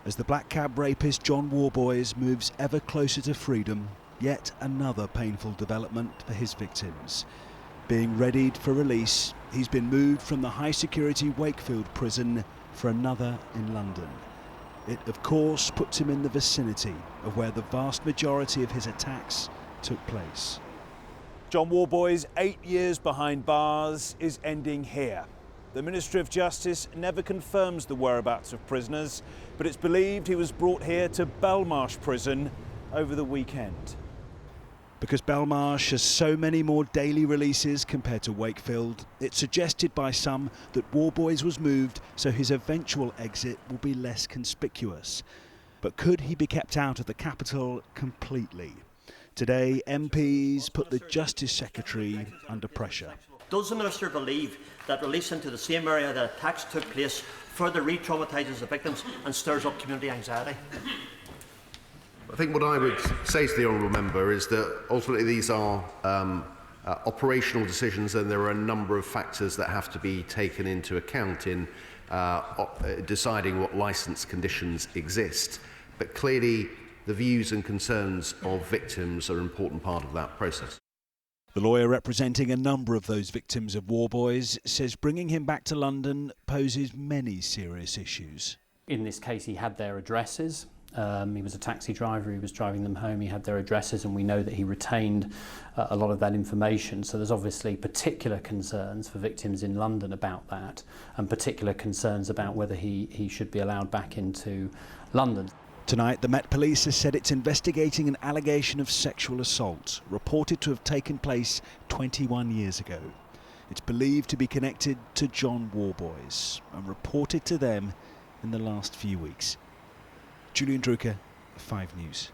As the black cab rapist John Worboys moves ever closer to freedom, yet another painful development for his victims. Being readied for release, he's been moved from the high-security Wakefield prison for another in London. It, of course, puts him in the vicinity of where the vast majority of his attacks took place. John Worboys, 8 years behind bars, is ending here. The Ministry of Justice never confirms the whereabouts of prisoners, but it's believed he was brought here to Belmarsh prison over the weekend. Because Belmarsh has so many more daily releases compared to Wakefield, it's suggested by some that Worboys was moved so his eventual exit will be less conspicuous. But could he be kept out of the capital completely? Today, MPs put the Justice Secretary under pressure. Does the Minister believe that release into the same area that attacks took place further re-traumatises the victims and stirs up community anxiety? I think what I would say to the Honourable Member is that ultimately these are operational decisions, and there are a number of factors that have to be taken into account in deciding what licence conditions exist. But clearly the views and concerns of victims are an important part of that process. The lawyer representing a number of those victims of Worboys says bringing him back to London poses many serious issues. In this case, he had their addresses. He was a taxi driver, he was driving them home, he had their addresses, and we know that he retained a lot of that information. So there's obviously particular concerns for victims in London about that, and particular concerns about whether he should be allowed back into London. Tonight, the Met Police has said it's investigating an allegation of sexual assault, reported to have taken place 21 years ago. It's believed to be connected to John Worboys and reported to them in the last few weeks. Julian Drucker, 5 News.